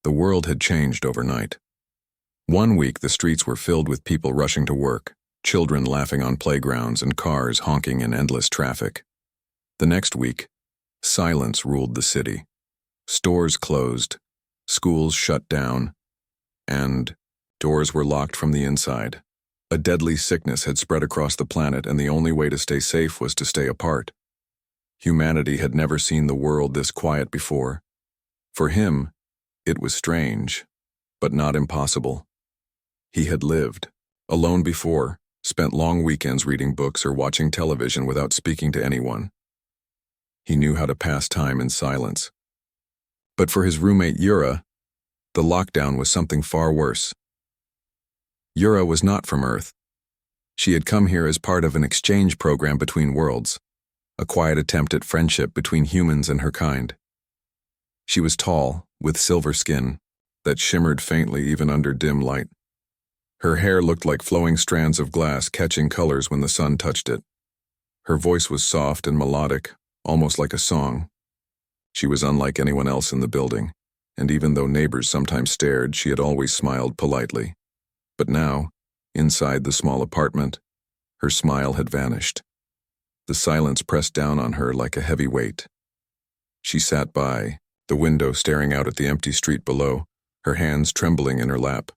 The world had changed overnight. One week the streets were filled with people rushing to work, children laughing on playgrounds and cars honking in endless traffic. The next week, silence ruled the city. Stores closed, schools shut down, and doors were locked from the inside. A deadly sickness had spread across the planet, and the only way to stay safe was to stay apart. Humanity had never seen the world this quiet before. For him, it was strange, but not impossible. He had lived alone before, spent long weekends reading books or watching television without speaking to anyone. He knew how to pass time in silence. But for his roommate Yura, the lockdown was something far worse. Yura was not from Earth. She had come here as part of an exchange program between worlds, a quiet attempt at friendship between humans and her kind. She was tall, with silver skin that shimmered faintly even under dim light. Her hair looked like flowing strands of glass catching colors when the sun touched it. Her voice was soft and melodic, almost like a song. She was unlike anyone else in the building, and even though neighbors sometimes stared, she had always smiled politely. But now, inside the small apartment, her smile had vanished. The silence pressed down on her like a heavy weight. She sat by the window, staring out at the empty street below, her hands trembling in her lap.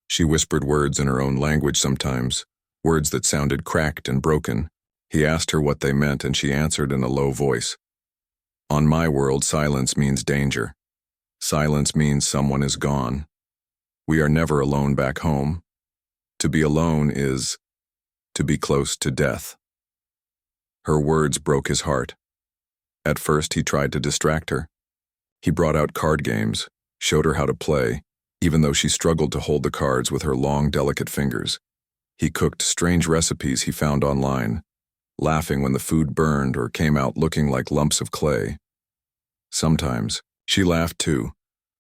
She whispered words in her own language sometimes, words that sounded cracked and broken. He asked her what they meant, and she answered in a low voice. On my world, silence means danger. Silence means someone is gone. We are never alone back home. To be alone is to be close to death. Her words broke his heart. At first, he tried to distract her. He brought out card games, showed her how to play, even though she struggled to hold the cards with her long, delicate fingers. He cooked strange recipes he found online, laughing when the food burned or came out looking like lumps of clay. Sometimes, she laughed too,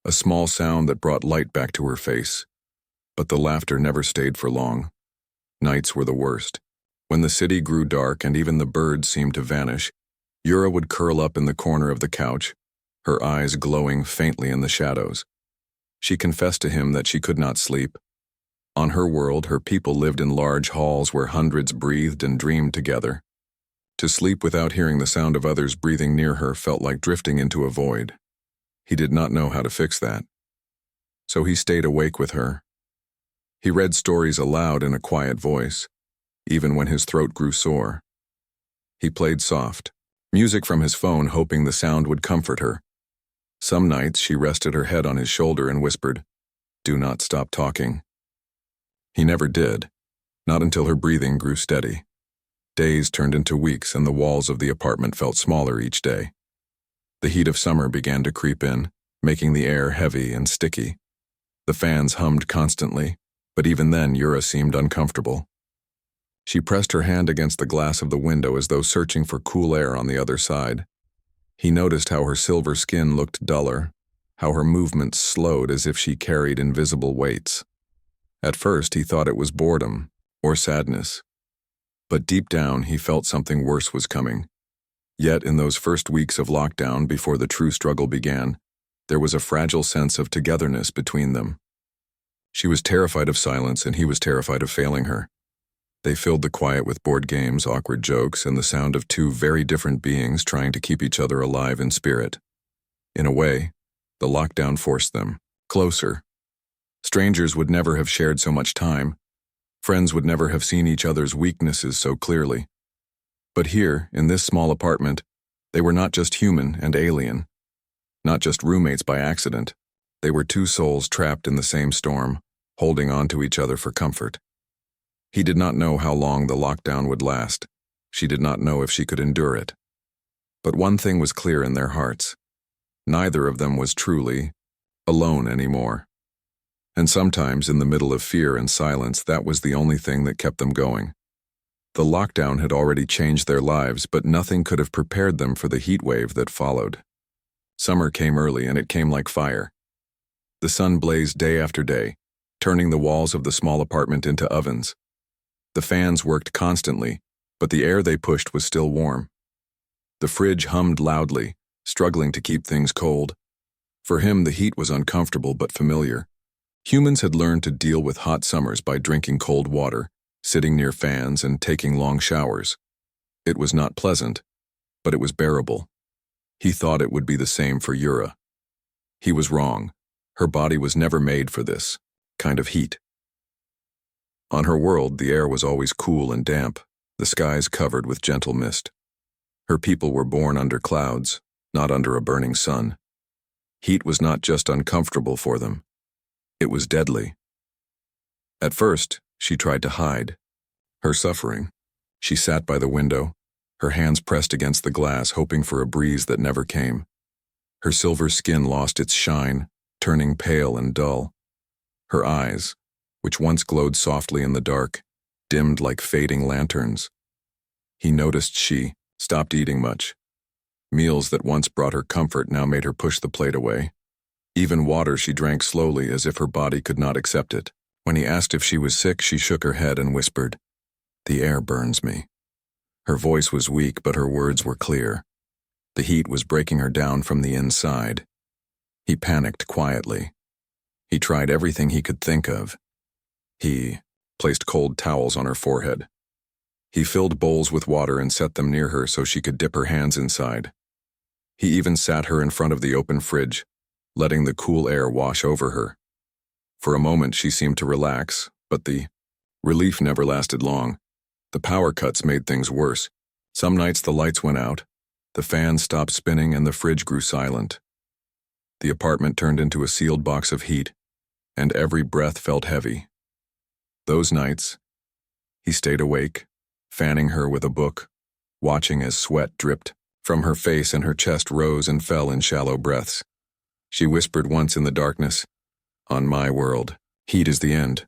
a small sound that brought light back to her face. But the laughter never stayed for long. Nights were the worst. When the city grew dark and even the birds seemed to vanish, Yura would curl up in the corner of the couch, her eyes glowing faintly in the shadows. She confessed to him that she could not sleep. On her world, her people lived in large halls where hundreds breathed and dreamed together. To sleep without hearing the sound of others breathing near her felt like drifting into a void. He did not know how to fix that. So he stayed awake with her. He read stories aloud in a quiet voice, even when his throat grew sore. He played soft music from his phone, hoping the sound would comfort her. Some nights she rested her head on his shoulder and whispered, "Do not stop talking." He never did, not until her breathing grew steady. Days turned into weeks, and the walls of the apartment felt smaller each day. The heat of summer began to creep in, making the air heavy and sticky. The fans hummed constantly, but even then Yura seemed uncomfortable. She pressed her hand against the glass of the window as though searching for cool air on the other side. He noticed how her silver skin looked duller, how her movements slowed as if she carried invisible weights. At first he thought it was boredom or sadness. But deep down he felt something worse was coming. Yet in those first weeks of lockdown before the true struggle began, there was a fragile sense of togetherness between them. She was terrified of silence, and he was terrified of failing her. They filled the quiet with board games, awkward jokes, and the sound of two very different beings trying to keep each other alive in spirit. In a way, the lockdown forced them closer. Strangers would never have shared so much time. Friends would never have seen each other's weaknesses so clearly. But here, in this small apartment, they were not just human and alien, not just roommates by accident. They were two souls trapped in the same storm, holding on to each other for comfort. He did not know how long the lockdown would last. She did not know if she could endure it. But one thing was clear in their hearts. Neither of them was truly alone anymore. And sometimes, in the middle of fear and silence, that was the only thing that kept them going. The lockdown had already changed their lives, but nothing could have prepared them for the heat wave that followed. Summer came early, and it came like fire. The sun blazed day after day, turning the walls of the small apartment into ovens. The fans worked constantly, but the air they pushed was still warm. The fridge hummed loudly, struggling to keep things cold. For him, the heat was uncomfortable but familiar. Humans had learned to deal with hot summers by drinking cold water, sitting near fans, and taking long showers. It was not pleasant, but it was bearable. He thought it would be the same for Yura. He was wrong. Her body was never made for this kind of heat. On her world, the air was always cool and damp, the skies covered with gentle mist. Her people were born under clouds, not under a burning sun. Heat was not just uncomfortable for them. It was deadly. At first, she tried to hide her suffering. She sat by the window, her hands pressed against the glass, hoping for a breeze that never came. Her silver skin lost its shine, turning pale and dull. Her eyes, which once glowed softly in the dark, dimmed like fading lanterns. He noticed she stopped eating much. Meals that once brought her comfort now made her push the plate away. Even water she drank slowly, as if her body could not accept it. When he asked if she was sick, she shook her head and whispered, "The air burns me." Her voice was weak, but her words were clear. The heat was breaking her down from the inside. He panicked quietly. He tried everything he could think of. He placed cold towels on her forehead. He filled bowls with water and set them near her so she could dip her hands inside. He even sat her in front of the open fridge, letting the cool air wash over her. For a moment she seemed to relax, but the relief never lasted long. The power cuts made things worse. Some nights the lights went out, the fan stopped spinning, and the fridge grew silent. The apartment turned into a sealed box of heat, and every breath felt heavy. Those nights, he stayed awake, fanning her with a book, watching as sweat dripped from her face and her chest rose and fell in shallow breaths. She whispered once in the darkness, "On my world, heat is the end.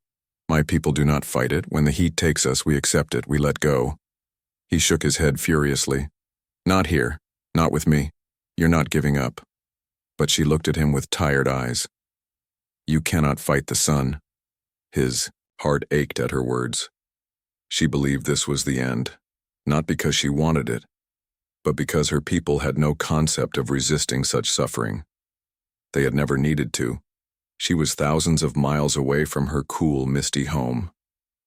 My people do not fight it. When the heat takes us, we accept it, we let go." He shook his head furiously. "Not here, not with me. You're not giving up." But she looked at him with tired eyes. "You cannot fight the sun." His heart ached at her words. She believed this was the end, not because she wanted it, but because her people had no concept of resisting such suffering. They had never needed to. She was thousands of miles away from her cool, misty home,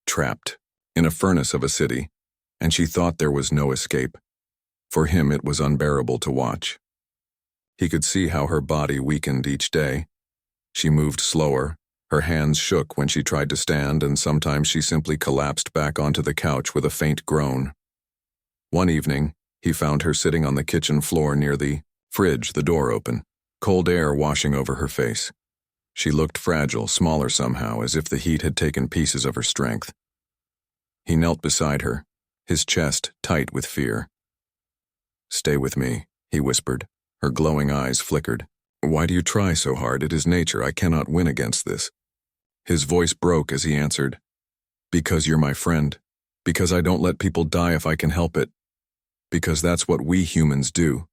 trapped in a furnace of a city, and she thought there was no escape. For him, it was unbearable to watch. He could see how her body weakened each day. She moved slower, her hands shook when she tried to stand, and sometimes she simply collapsed back onto the couch with a faint groan. One evening, he found her sitting on the kitchen floor near the fridge, the door open, cold air washing over her face. She looked fragile, smaller somehow, as if the heat had taken pieces of her strength. He knelt beside her, his chest tight with fear. "Stay with me," he whispered. Her glowing eyes flickered. "Why do you try so hard? It is nature. I cannot win against this." His voice broke as he answered, "Because you're my friend. Because I don't let people die if I can help it. Because that's what we humans do.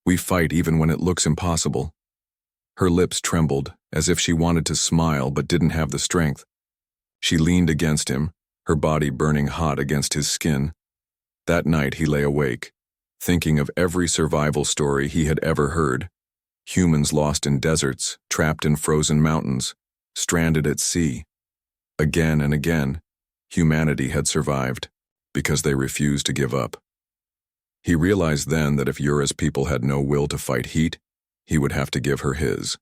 We fight even when it looks impossible." Her lips trembled, as if she wanted to smile but didn't have the strength. She leaned against him, her body burning hot against his skin. That night he lay awake, thinking of every survival story he had ever heard. Humans lost in deserts, trapped in frozen mountains, stranded at sea. Again and again, humanity had survived, because they refused to give up. He realized then that if Yura's people had no will to fight heat, he would have to give her his.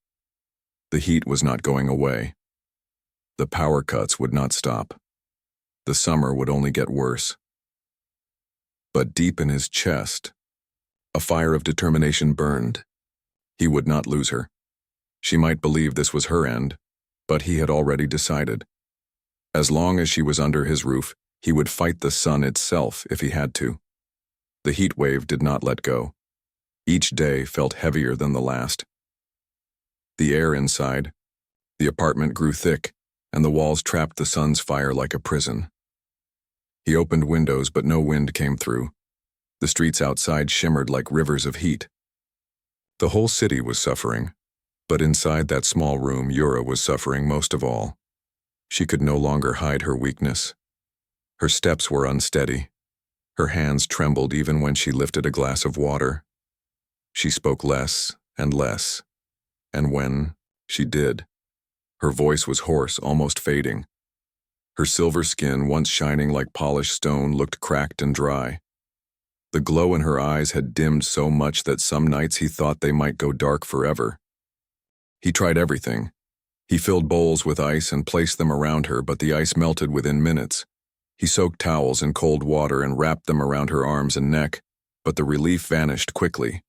The heat was not going away. The power cuts would not stop. The summer would only get worse. But deep in his chest, a fire of determination burned. He would not lose her. She might believe this was her end, but he had already decided. As long as she was under his roof, he would fight the sun itself if he had to. The heat wave did not let go. Each day felt heavier than the last. The air inside, the apartment grew thick, and the walls trapped the sun's fire like a prison. He opened windows, but no wind came through. The streets outside shimmered like rivers of heat. The whole city was suffering, but inside that small room, Yura was suffering most of all. She could no longer hide her weakness. Her steps were unsteady. Her hands trembled even when she lifted a glass of water. She spoke less and less. And when she did, her voice was hoarse, almost fading. Her silver skin, once shining like polished stone, looked cracked and dry. The glow in her eyes had dimmed so much that some nights he thought they might go dark forever. He tried everything. He filled bowls with ice and placed them around her, but the ice melted within minutes. He soaked towels in cold water and wrapped them around her arms and neck, but the relief vanished quickly.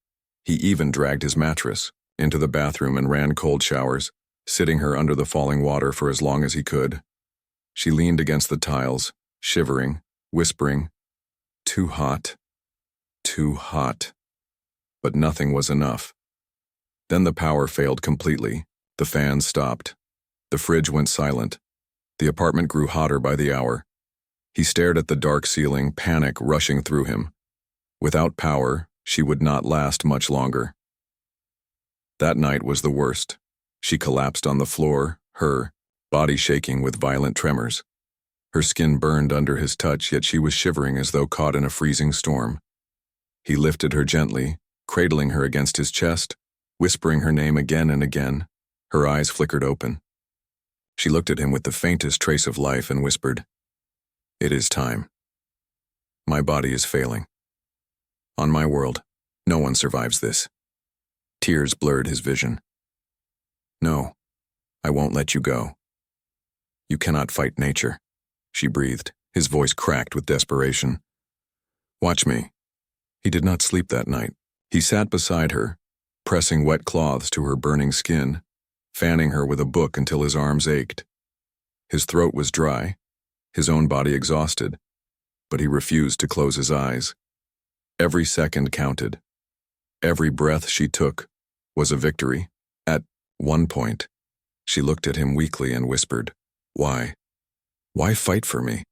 He even dragged his mattress into the bathroom and ran cold showers, sitting her under the falling water for as long as he could. She leaned against the tiles, shivering, whispering, "Too hot, too hot." But nothing was enough. Then the power failed completely. The fans stopped. The fridge went silent. The apartment grew hotter by the hour. He stared at the dark ceiling, panic rushing through him. Without power, she would not last much longer. That night was the worst. She collapsed on the floor, her body shaking with violent tremors. Her skin burned under his touch, yet she was shivering as though caught in a freezing storm. He lifted her gently, cradling her against his chest, whispering her name again and again. Her eyes flickered open. She looked at him with the faintest trace of life and whispered, "It is time. My body is failing. On my world, no one survives this." Tears blurred his vision. "No, I won't let you go. You cannot fight nature," she breathed, his voice cracked with desperation. "Watch me." He did not sleep that night. He sat beside her, pressing wet cloths to her burning skin, fanning her with a book until his arms ached. His throat was dry, his own body exhausted, but he refused to close his eyes. Every second counted. Every breath she took was a victory. At one point, she looked at him weakly and whispered, "Why? Why fight for me?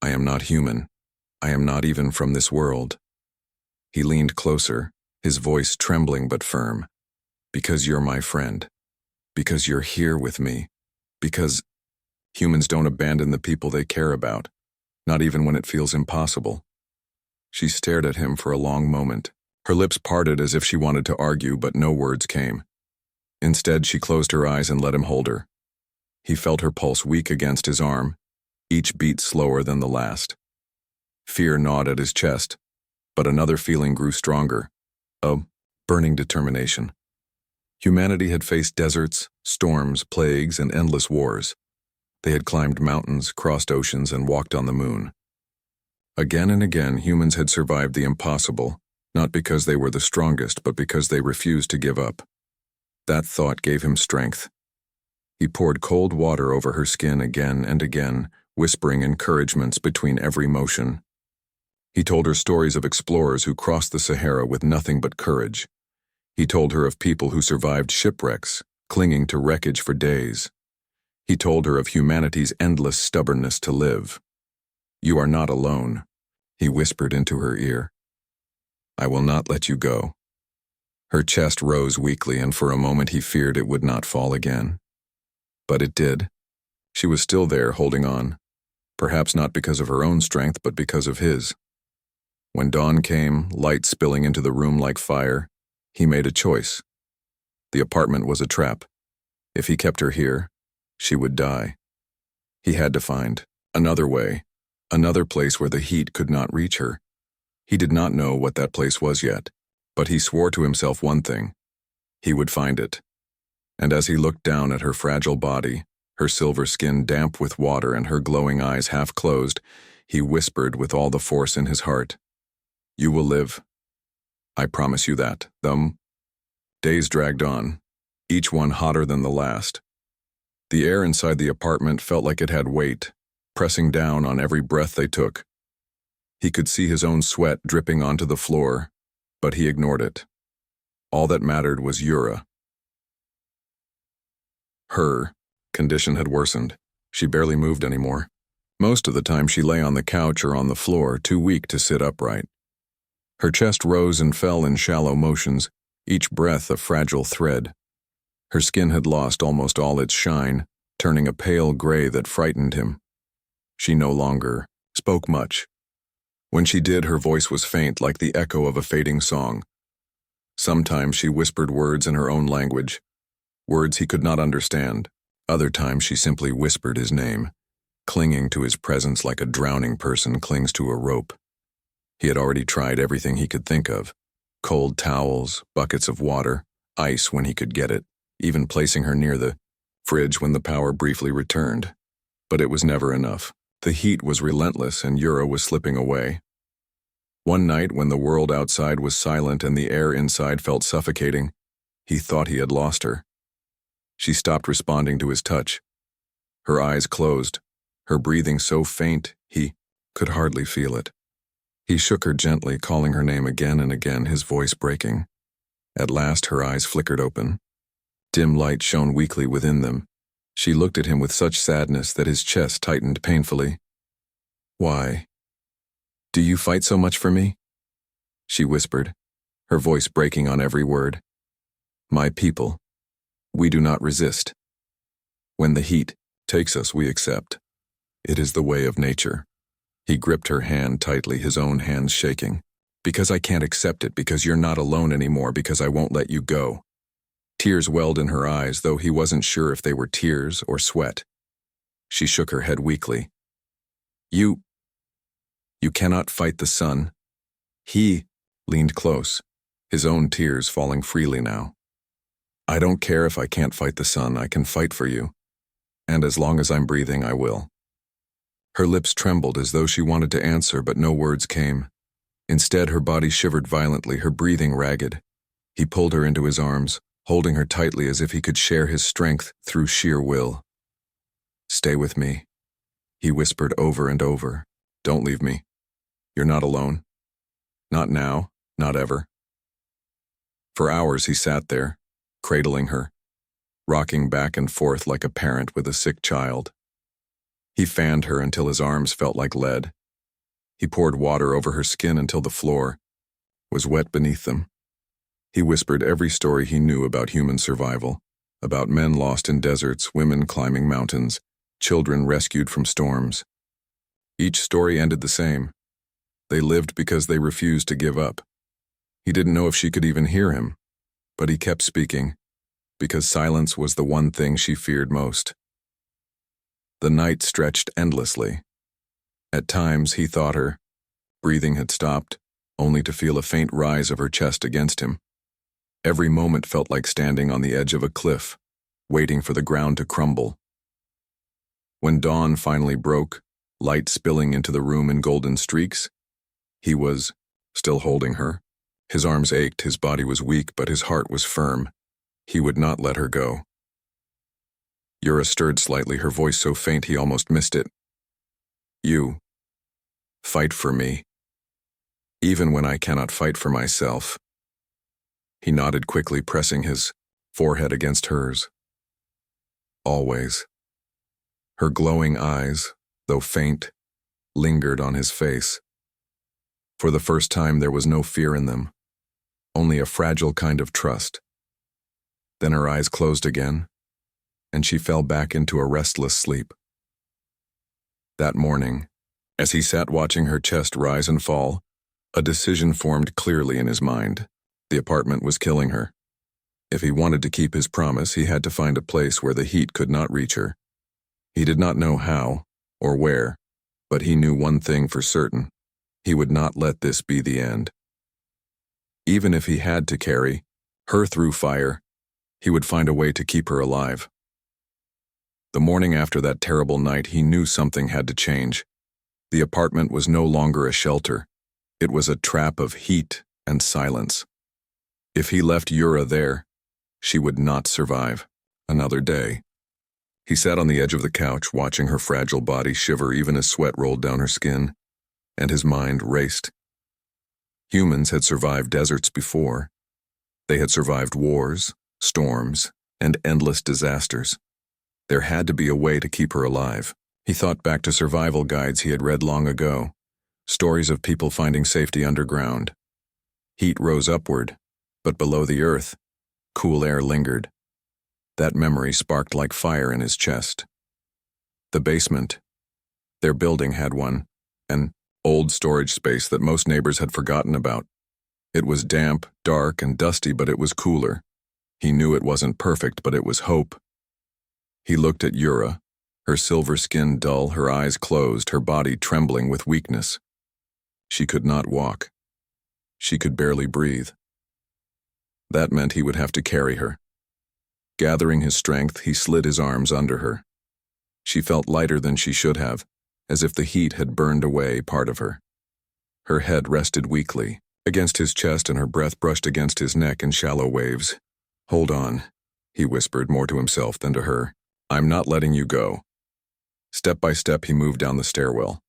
I am not human. I am not even from this world." He leaned closer, his voice trembling but firm. "Because you're my friend. Because you're here with me. Because humans don't abandon the people they care about, not even when it feels impossible." She stared at him for a long moment. Her lips parted as if she wanted to argue, but no words came. Instead, she closed her eyes and let him hold her. He felt her pulse weak against his arm, each beat slower than the last. Fear gnawed at his chest, but another feeling grew stronger, a burning determination. Humanity had faced deserts, storms, plagues, and endless wars. They had climbed mountains, crossed oceans, and walked on the moon. Again and again, humans had survived the impossible, not because they were the strongest, but because they refused to give up. That thought gave him strength. He poured cold water over her skin again and again, whispering encouragements between every motion. He told her stories of explorers who crossed the Sahara with nothing but courage. He told her of people who survived shipwrecks, clinging to wreckage for days. He told her of humanity's endless stubbornness to live. "You are not alone," he whispered into her ear. "I will not let you go." Her chest rose weakly, and for a moment he feared it would not fall again. But it did. She was still there, holding on, perhaps not because of her own strength, but because of his. When dawn came, light spilling into the room like fire, he made a choice. The apartment was a trap. If he kept her here, she would die. He had to find another way, another place where the heat could not reach her. He did not know what that place was yet, but he swore to himself one thing: he would find it. And as he looked down at her fragile body, her silver skin damp with water and her glowing eyes half closed, he whispered with all the force in his heart, "You will live. I promise you that." Days dragged on, each one hotter than the last. The air inside the apartment felt like it had weight, pressing down on every breath they took. He could see his own sweat dripping onto the floor, but he ignored it. All that mattered was Yura. Her condition had worsened. She barely moved anymore. Most of the time she lay on the couch or on the floor, too weak to sit upright. Her chest rose and fell in shallow motions, each breath a fragile thread. Her skin had lost almost all its shine, turning a pale gray that frightened him. She no longer spoke much. When she did, her voice was faint, like the echo of a fading song. Sometimes she whispered words in her own language, words he could not understand. Other times she simply whispered his name, clinging to his presence like a drowning person clings to a rope. He had already tried everything he could think of: cold towels, buckets of water, ice when he could get it, even placing her near the fridge when the power briefly returned. But it was never enough. The heat was relentless and Yura was slipping away. One night, when the world outside was silent and the air inside felt suffocating, he thought he had lost her. She stopped responding to his touch. Her eyes closed, her breathing so faint he could hardly feel it. He shook her gently, calling her name again and again, his voice breaking. At last her eyes flickered open. Dim light shone weakly within them. She looked at him with such sadness that his chest tightened painfully. "Why? Do you fight so much for me?" she whispered, her voice breaking on every word. "My people, we do not resist. When the heat takes us, we accept. It is the way of nature." He gripped her hand tightly, his own hands shaking. "Because I can't accept it, because you're not alone anymore, because I won't let you go." Tears welled in her eyes, though he wasn't sure if they were tears or sweat. She shook her head weakly. You cannot fight the sun." He leaned close, his own tears falling freely now. "I don't care if I can't fight the sun, I can fight for you. And as long as I'm breathing, I will." Her lips trembled as though she wanted to answer, but no words came. Instead, her body shivered violently, her breathing ragged. He pulled her into his arms, holding her tightly as if he could share his strength through sheer will. "Stay with me," he whispered over and over. "Don't leave me. You're not alone. Not now, not ever." For hours he sat there, cradling her, rocking back and forth like a parent with a sick child. He fanned her until his arms felt like lead. He poured water over her skin until the floor was wet beneath them. He whispered every story he knew about human survival, about men lost in deserts, women climbing mountains, children rescued from storms. Each story ended the same. They lived because they refused to give up. He didn't know if she could even hear him, but he kept speaking, because silence was the one thing she feared most. The night stretched endlessly. At times he thought her breathing had stopped, only to feel a faint rise of her chest against him. Every moment felt like standing on the edge of a cliff, waiting for the ground to crumble. When dawn finally broke, light spilling into the room in golden streaks, he was still holding her. His arms ached, his body was weak, but his heart was firm. He would not let her go. Yura stirred slightly, her voice so faint he almost missed it. "You fight for me, even when I cannot fight for myself." He nodded quickly, pressing his forehead against hers. "Always." Her glowing eyes, though faint, lingered on his face. For the first time there was no fear in them, only a fragile kind of trust. Then her eyes closed again, and she fell back into a restless sleep. That morning, as he sat watching her chest rise and fall, a decision formed clearly in his mind. The apartment was killing her. If he wanted to keep his promise, he had to find a place where the heat could not reach her. He did not know how or where, but he knew one thing for certain. He would not let this be the end. Even if he had to carry her through fire, he would find a way to keep her alive. The morning after that terrible night, he knew something had to change. The apartment was no longer a shelter. It was a trap of heat and silence. If he left Yura there, she would not survive another day. He sat on the edge of the couch, watching her fragile body shiver even as sweat rolled down her skin, and his mind raced. Humans had survived deserts before. They had survived wars, storms, and endless disasters. There had to be a way to keep her alive. He thought back to survival guides he had read long ago, stories of people finding safety underground. Heat rose upward, but below the earth, cool air lingered. That memory sparked like fire in his chest. The basement. Their building had one, an old storage space that most neighbors had forgotten about. It was damp, dark, and dusty, but it was cooler. He knew it wasn't perfect, but it was hope. He looked at Yura, her silver skin dull, her eyes closed, her body trembling with weakness. She could not walk. She could barely breathe. That meant he would have to carry her. Gathering his strength, he slid his arms under her. She felt lighter than she should have, as if the heat had burned away part of her. Her head rested weakly against his chest and her breath brushed against his neck in shallow waves. "Hold on," he whispered more to himself than to her. "I'm not letting you go." Step by step, he moved down the stairwell.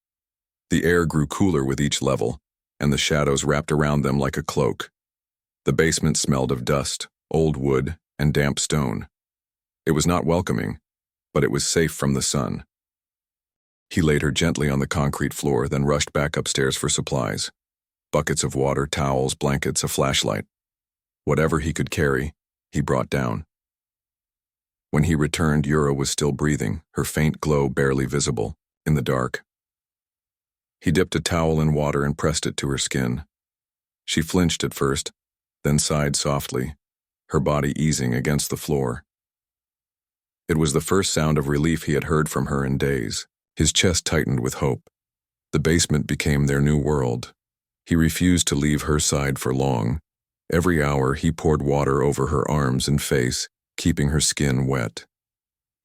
The air grew cooler with each level, and the shadows wrapped around them like a cloak. The basement smelled of dust, old wood, and damp stone. It was not welcoming, but it was safe from the sun. He laid her gently on the concrete floor, then rushed back upstairs for supplies. Buckets of water, towels, blankets, a flashlight. Whatever he could carry, he brought down. When he returned, Yura was still breathing, her faint glow barely visible in the dark. He dipped a towel in water and pressed it to her skin. She flinched at first, then sighed softly, her body easing against the floor. It was the first sound of relief he had heard from her in days. His chest tightened with hope. The basement became their new world. He refused to leave her side for long. Every hour he poured water over her arms and face, keeping her skin wet.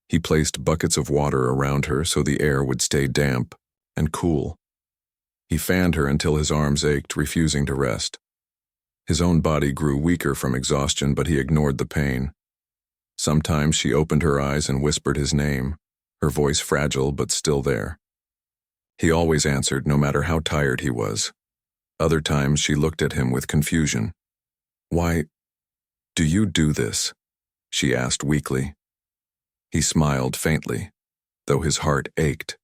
He placed buckets of water around her so the air would stay damp and cool. He fanned her until his arms ached, refusing to rest. His own body grew weaker from exhaustion, but he ignored the pain. Sometimes she opened her eyes and whispered his name, her voice fragile but still there. He always answered, no matter how tired he was. Other times she looked at him with confusion. "Why do you do this?" she asked weakly. He smiled faintly, though his heart ached.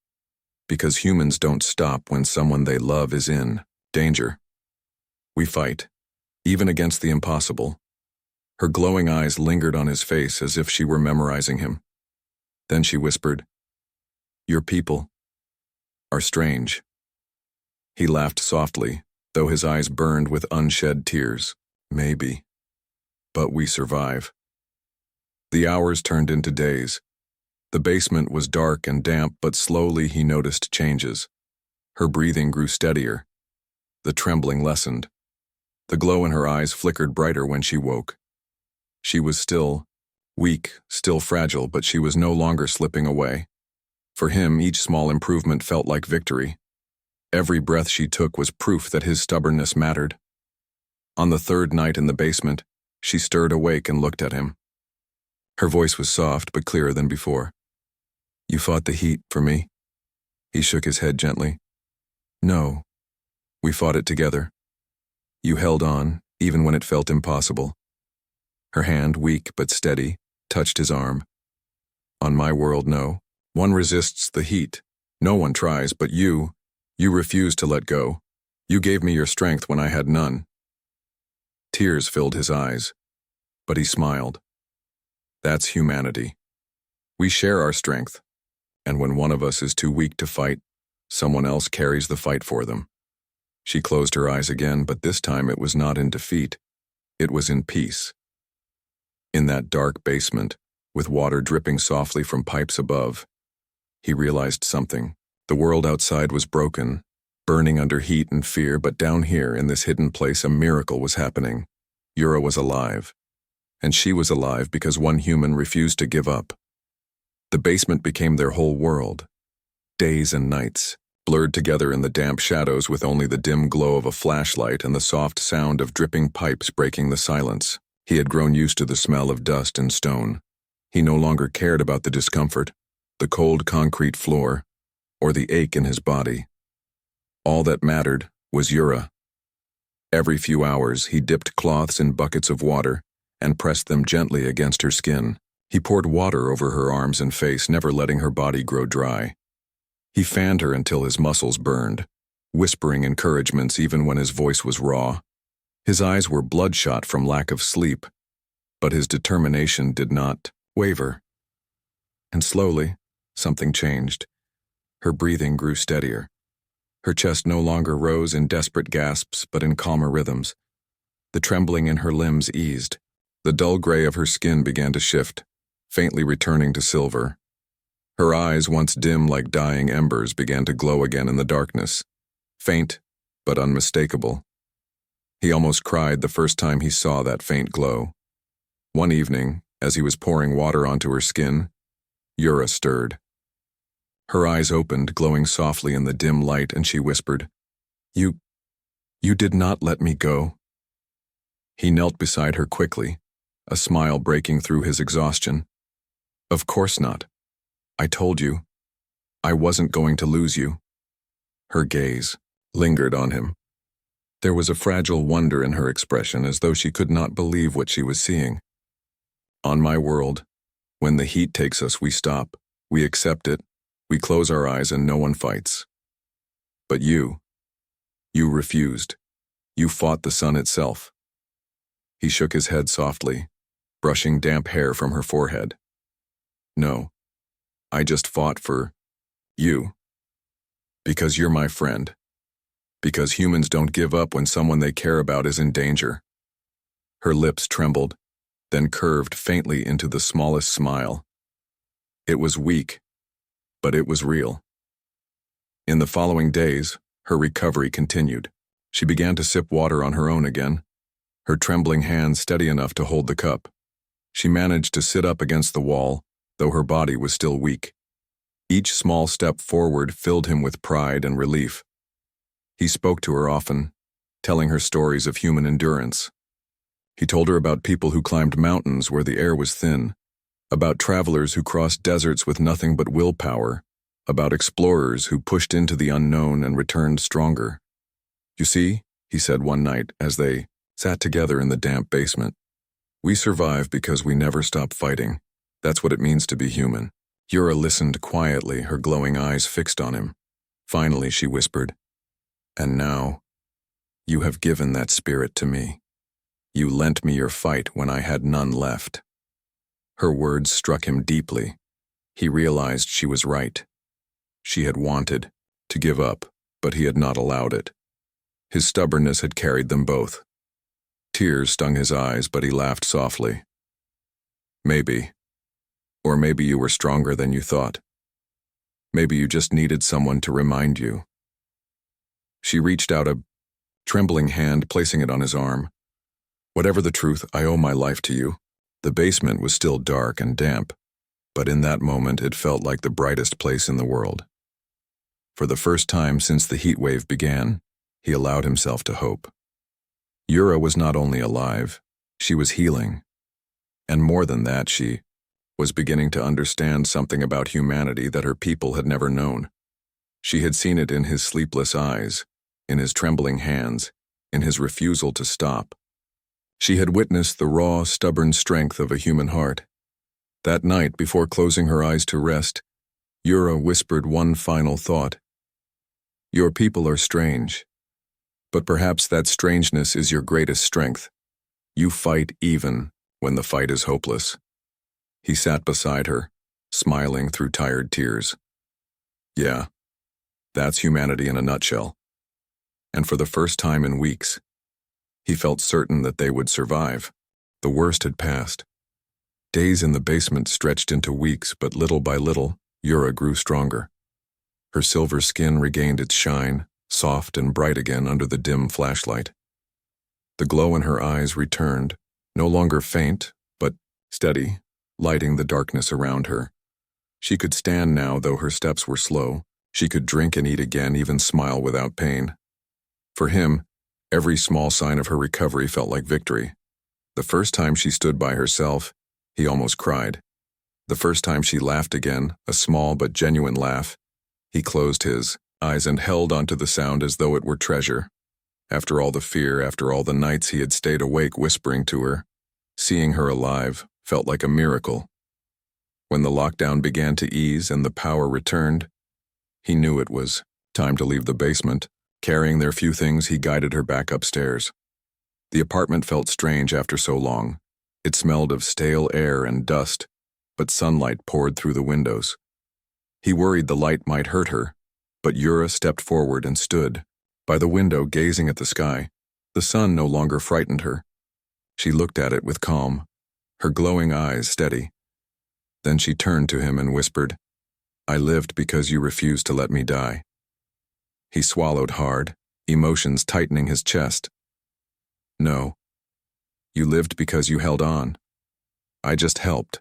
Because humans don't stop when someone they love is in danger. We fight, even against the impossible. Her glowing eyes lingered on his face as if she were memorizing him. Then she whispered, "Your people are strange." He laughed softly, though his eyes burned with unshed tears. "Maybe. But we survive." The hours turned into days. The basement was dark and damp, but slowly he noticed changes. Her breathing grew steadier. The trembling lessened. The glow in her eyes flickered brighter when she woke. She was still weak, still fragile, but she was no longer slipping away. For him, each small improvement felt like victory. Every breath she took was proof that his stubbornness mattered. On the third night in the basement, she stirred awake and looked at him. Her voice was soft but clearer than before. "You fought the heat for me?" He shook his head gently. "No. We fought it together. You held on, even when it felt impossible." Her hand, weak but steady, touched his arm. "On my world, no. One resists the heat. No one tries, but you refused to let go. You gave me your strength when I had none." Tears filled his eyes, but he smiled. "That's humanity. We share our strength, and when one of us is too weak to fight, someone else carries the fight for them." She closed her eyes again, but this time it was not in defeat. It was in peace. In that dark basement, with water dripping softly from pipes above, he realized something. The world outside was broken, burning under heat and fear, but down here, in this hidden place, a miracle was happening. Yura was alive. And she was alive because one human refused to give up. The basement became their whole world. Days and nights, blurred together in the damp shadows with only the dim glow of a flashlight and the soft sound of dripping pipes breaking the silence. He had grown used to the smell of dust and stone. He no longer cared about the discomfort, the cold concrete floor, or the ache in his body. All that mattered was Yura. Every few hours, he dipped cloths in buckets of water and pressed them gently against her skin. He poured water over her arms and face, never letting her body grow dry. He fanned her until his muscles burned, whispering encouragements even when his voice was raw. His eyes were bloodshot from lack of sleep, but his determination did not waver. And slowly, something changed. Her breathing grew steadier. Her chest no longer rose in desperate gasps, but in calmer rhythms. The trembling in her limbs eased. The dull gray of her skin began to shift, faintly returning to silver. Her eyes, once dim like dying embers, began to glow again in the darkness, faint but unmistakable. He almost cried the first time he saw that faint glow. One evening, as he was pouring water onto her skin, Yura stirred. Her eyes opened, glowing softly in the dim light, and she whispered, You did not let me go." He knelt beside her quickly, a smile breaking through his exhaustion. "Of course not. I told you. I wasn't going to lose you." Her gaze lingered on him. There was a fragile wonder in her expression, as though she could not believe what she was seeing. "On my world, when the heat takes us, we stop, we accept it, we close our eyes and no one fights. But you refused. You fought the sun itself." He shook his head softly, brushing damp hair from her forehead. "No, I just fought for you. Because you're my friend. Because humans don't give up when someone they care about is in danger." Her lips trembled, then curved faintly into the smallest smile. It was weak, but it was real. In the following days, her recovery continued. She began to sip water on her own again, her trembling hands steady enough to hold the cup. She managed to sit up against the wall, though her body was still weak. Each small step forward filled him with pride and relief. He spoke to her often, telling her stories of human endurance. He told her about people who climbed mountains where the air was thin, about travelers who crossed deserts with nothing but willpower, about explorers who pushed into the unknown and returned stronger. "You see," he said one night as they sat together in the damp basement, "we survive because we never stop fighting. That's what it means to be human." Yura listened quietly, her glowing eyes fixed on him. Finally, she whispered, "And now, you have given that spirit to me. You lent me your fight when I had none left." Her words struck him deeply. He realized she was right. She had wanted to give up, but he had not allowed it. His stubbornness had carried them both. Tears stung his eyes, but he laughed softly. "Maybe. Or maybe you were stronger than you thought. Maybe you just needed someone to remind you." She reached out a trembling hand, placing it on his arm. "Whatever the truth, I owe my life to you." The basement was still dark and damp, but in that moment it felt like the brightest place in the world. For the first time since the heat wave began, he allowed himself to hope. Yura was not only alive, she was healing. And more than that, she was beginning to understand something about humanity that her people had never known. She had seen it in his sleepless eyes, in his trembling hands, in his refusal to stop. She had witnessed the raw, stubborn strength of a human heart. That night, before closing her eyes to rest, Yura whispered one final thought. "Your people are strange, but perhaps that strangeness is your greatest strength. You fight even when the fight is hopeless." He sat beside her, smiling through tired tears. "Yeah, that's humanity in a nutshell." And for the first time in weeks, he felt certain that they would survive. The worst had passed. Days in the basement stretched into weeks, but little by little, Yura grew stronger. Her silver skin regained its shine, soft and bright again under the dim flashlight. The glow in her eyes returned, no longer faint, but steady, lighting the darkness around her. She could stand now, though her steps were slow. She could drink and eat again, even smile without pain. For him, every small sign of her recovery felt like victory. The first time she stood by herself, he almost cried. The first time she laughed again, a small but genuine laugh, he closed his eyes and held onto the sound as though it were treasure. After all the fear, after all the nights he had stayed awake whispering to her, seeing her alive felt like a miracle. When the lockdown began to ease and the power returned, he knew it was time to leave the basement. Carrying their few things, he guided her back upstairs. The apartment felt strange after so long. It smelled of stale air and dust, but sunlight poured through the windows. He worried the light might hurt her, but Yura stepped forward and stood by the window gazing at the sky. The sun no longer frightened her. She looked at it with calm, her glowing eyes steady. Then she turned to him and whispered, "I lived because you refused to let me die." He swallowed hard, emotions tightening his chest. "No. You lived because you held on. I just helped."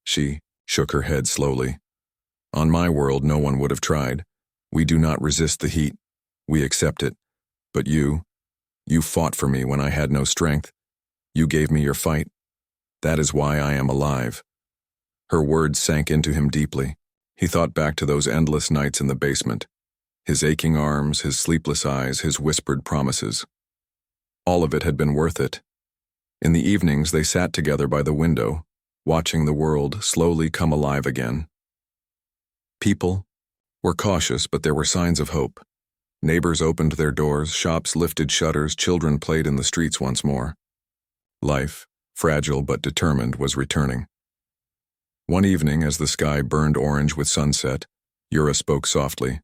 She shook her head slowly. "On my world, no one would have tried. We do not resist the heat. We accept it. But you fought for me when I had no strength. You gave me your fight. That is why I am alive." Her words sank into him deeply. He thought back to those endless nights in the basement. His aching arms, his sleepless eyes, his whispered promises. All of it had been worth it. In the evenings, they sat together by the window, watching the world slowly come alive again. People were cautious, but there were signs of hope. Neighbors opened their doors, shops lifted shutters, children played in the streets once more. Life, fragile but determined, was returning. One evening, as the sky burned orange with sunset, Yura spoke softly.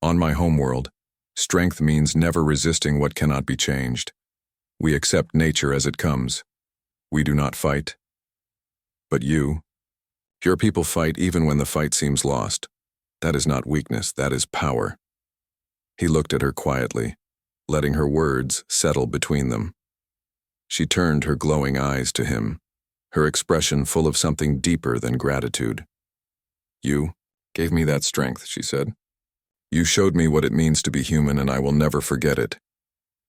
"On my homeworld, strength means never resisting what cannot be changed. We accept nature as it comes. We do not fight. But your people fight even when the fight seems lost. That is not weakness, that is power." He looked at her quietly, letting her words settle between them. She turned her glowing eyes to him, her expression full of something deeper than gratitude. "You gave me that strength," she said. "You showed me what it means to be human, and I will never forget it."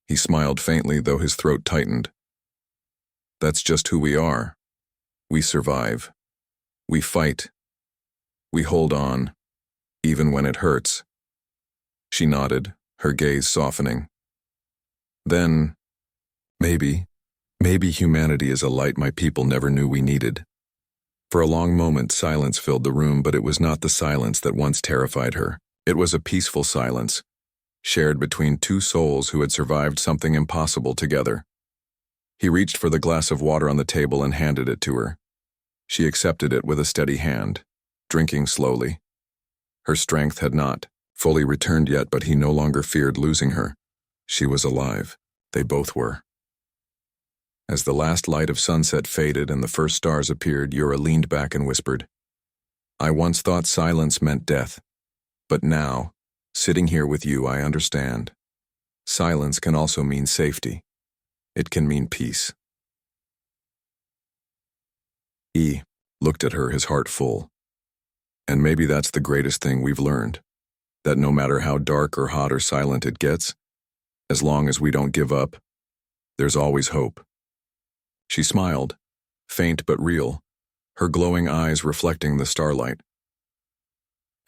He smiled faintly, though his throat tightened. "That's just who we are. We survive. We fight. We hold on, even when it hurts." She nodded, her gaze softening. "Then, maybe humanity is a light my people never knew we needed." For a long moment, silence filled the room, but it was not the silence that once terrified her. It was a peaceful silence, shared between two souls who had survived something impossible together. He reached for the glass of water on the table and handed it to her. She accepted it with a steady hand, drinking slowly. Her strength had not fully returned yet, but he no longer feared losing her. She was alive. They both were. As the last light of sunset faded and the first stars appeared, Yura leaned back and whispered, "I once thought silence meant death, but now, sitting here with you, I understand. Silence can also mean safety. It can mean peace." He looked at her, his heart full. "And maybe that's the greatest thing we've learned, that no matter how dark or hot or silent it gets, as long as we don't give up, there's always hope." She smiled, faint but real, her glowing eyes reflecting the starlight.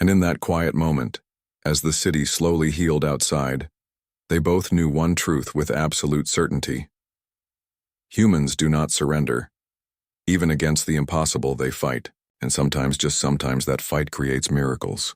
And in that quiet moment, as the city slowly healed outside, they both knew one truth with absolute certainty. Humans do not surrender. Even against the impossible, they fight, and sometimes, just sometimes, that fight creates miracles.